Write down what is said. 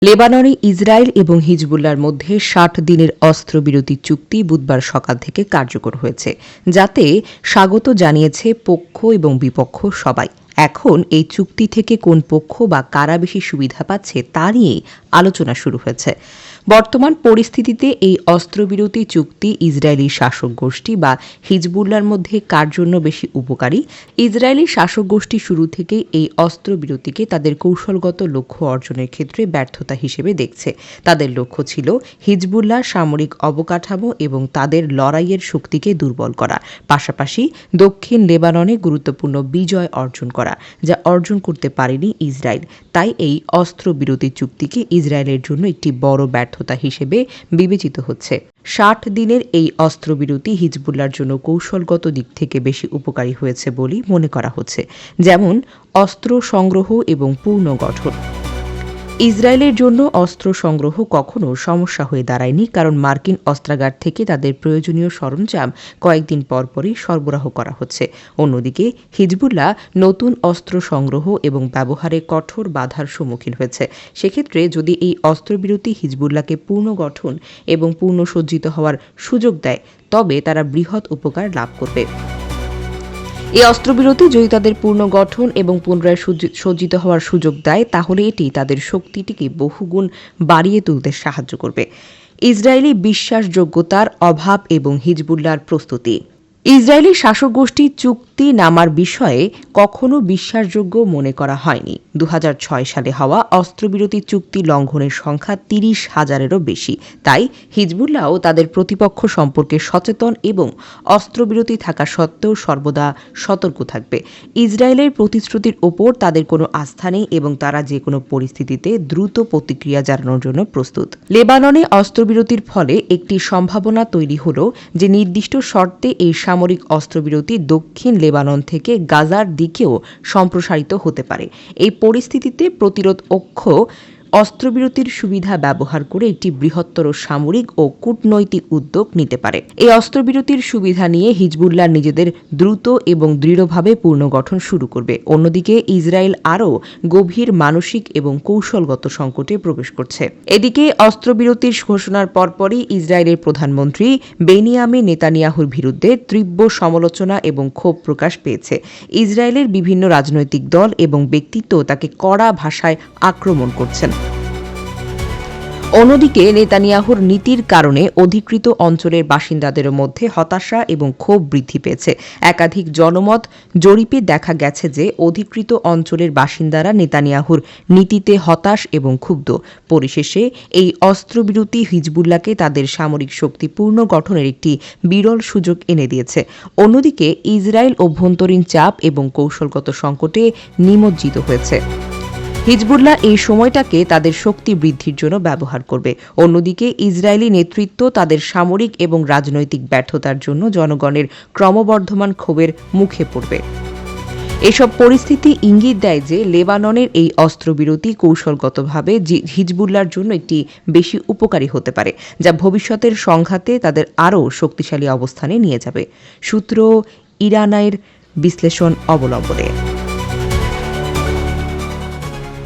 লেবাননে ইসরায়েল এবং হিজবুল্লাহর মধ্যে ৬০ দিনের অস্ত্রবিরতি চুক্তি বুধবার সকাল থেকে কার্যকর হয়েছে, যাতে স্বাগত জানিয়েছে পক্ষ এবং বিপক্ষ সবাই। এখন এই চুক্তি থেকে কোন পক্ষ বা কারা বেশি সুবিধা পাচ্ছে তা নিয়ে আলোচনা শুরু হয়েছে। বর্তমান পরিস্থিতিতে এই অস্ত্রবিরতি চুক্তি ইসরায়েলি শাসক গোষ্ঠী বা হিজবুল্লাহর মধ্যে কার জন্য বেশি উপকারী? ইসরায়েলি শাসক গোষ্ঠী শুরু থেকেই এই অস্ত্রবিরতিকে তাদের কৌশলগত লক্ষ্য অর্জনের ক্ষেত্রে ব্যর্থতা হিসেবে দেখছে। তাদের লক্ষ্য ছিল হিজবুল্লাহ সামরিক অবকাঠামো এবং তাদের লড়াইয়ের শক্তিকে দুর্বল করা, পাশাপাশি দক্ষিণ লেবাননে গুরুত্বপূর্ণ বিজয় অর্জন করা, যা অর্জন করতে পারেনি ইসরায়েল। তাই এই অস্ত্রবিরতি চুক্তিকে ইসরায়েলের জন্য একটি বড় ব্যর্থতা হিসেবে বিবেচিত হচ্ছে। ৬০ দিনের এই অস্ত্রবিরতি হিজবুল্লাহর জন্য কৌশলগত দিক থেকে বেশি উপকারী হয়েছে বলেই মনে করা হচ্ছে, যেমন অস্ত্র সংগ্রহ এবং পুনর্গঠন। ইসরায়েলের জন্য অস্ত্র সংগ্রহ কখনো সমস্যা হয়ে দাঁড়ায়নি, কারণ মার্কিন অস্ত্রাগার থেকে তাদের প্রয়োজনীয় সরঞ্জাম কয়েকদিন পরপরই সরবরাহ করা হচ্ছে। অন্যদিকে হিজবুল্লাহ নতুন অস্ত্র সংগ্রহ এবং ব্যবহারে কঠোর বাধার সম্মুখীন হয়েছে। সেক্ষেত্রে যদি এই অস্ত্রবিরতি হিজবুল্লাহকে পুনর্গঠন এবং পুনঃসজ্জিত হওয়ার সুযোগ দেয়, তবে তারা বৃহৎ উপকার লাভ করবে। এই অস্ত্রবিরতি যদি তাদের পুনর্গঠন এবং পুনরায় সজ্জিত হওয়ার সুযোগ দেয়, তাহলে এটি তাদের শক্তিটিকে বহুগুণ বাড়িয়ে তুলতে সাহায্য করবে। ইসরায়েলি বিশ্বাসযোগ্যতার অভাব এবং হিজবুল্লাহর প্রস্তুতি। ইসরায়েলি শাসক গোষ্ঠী চুক্তি নামার বিষয়ে কখনো বিশ্বাসযোগ্য মনে করা হয়নি। ২০০৬ সালে হওয়া অস্ত্রবিরতি চুক্তি লঙ্ঘনের সংখ্যা ৩০,০০০-এরও বেশি। তাই হিজবুল্লাহও তাদের প্রতিপক্ষ সম্পর্কে সচেতন এবং অস্ত্রবিরতি থাকা সত্ত্বেও সর্বদা সতর্ক থাকবে। ইসরায়েলের প্রতিশ্রুতির ওপর তাদের কোনো আস্থা নেই এবং তারা যে কোনো পরিস্থিতিতে দ্রুত প্রতিক্রিয়া জানানোর জন্য প্রস্তুত। লেবাননে অস্ত্রবিরতির ফলে একটি সম্ভাবনা তৈরি হল যে নির্দিষ্ট শর্তে এই সামরিক অস্ত্রবিরতি দক্ষিণ লেবানন থেকে গাজার দিকেও সম্প্রসারিত হতে পারে। এই পরিস্থিতিতে প্রতিরোধ অক্ষ অস্ত্রবিরতির সুবিধা ব্যবহার করে একটি বৃহত্তর সামরিক ও কূটনৈতিক উদ্যোগ নিতে পারে। এই অস্ত্রবিরতির সুবিধা নিয়ে হিজবুল্লাহ নিজেদের দ্রুত এবং দৃঢ়ভাবে পুনর্গঠন শুরু করবে। অন্যদিকে ইসরায়েল আরও গভীর মানসিক এবং কৌশলগত সংকটে প্রবেশ করছে। এদিকে অস্ত্রবিরতির ঘোষণার পরপরই ইসরায়েলের প্রধানমন্ত্রী বেনিয়ামিন নেতানিয়াহুর বিরুদ্ধে তীব্র সমালোচনা এবং ক্ষোভ প্রকাশ পেয়েছে। ইসরায়েলের বিভিন্ন রাজনৈতিক দল এবং ব্যক্তিত্ব তাকে কড়া ভাষায় আক্রমণ করছেন। অন্যদিকে নেতানিয়াহুর নীতির কারণে অধিকৃত অঞ্চলের বাসিন্দাদের মধ্যে হতাশা এবং ক্ষোভ বৃদ্ধি পেয়েছে। একাধিক জনমত জরিপে দেখা গেছে যে অধিকৃত অঞ্চলের বাসিন্দারা নেতানিয়াহুর নীতিতে হতাশ এবং ক্ষুব্ধ। পরিশেষে এই অস্ত্রবিরতি হিজবুল্লাহকে তাদের সামরিক শক্তি পুনর্গঠনের একটি বিরল সুযোগ এনে দিয়েছে। অন্যদিকে ইসরায়েল অভ্যন্তরীণ চাপ এবং কৌশলগত সংকটে নিমজ্জিত হয়েছে। হিজবুল্লাহ এই সময়টাকে তাদের শক্তি বৃদ্ধির জন্য ব্যবহার করবে। অন্যদিকে ইসরায়েলি নেতৃত্ব তাদের সামরিক এবং রাজনৈতিক ব্যর্থতার জন্য জনগণের ক্রমবর্ধমান ক্ষোভের মুখে পড়বে। এসব পরিস্থিতি ইঙ্গিত দেয় যে লেবাননের এই অস্ত্রবিরতি কৌশলগতভাবে হিজবুল্লাহর জন্য একটি বেশি উপকারী হতে পারে, যা ভবিষ্যতের সংঘাতে তাদের আরও শক্তিশালী অবস্থানে নিয়ে যাবে। সূত্র ইরানের বিশ্লেষণ অবলম্বনে।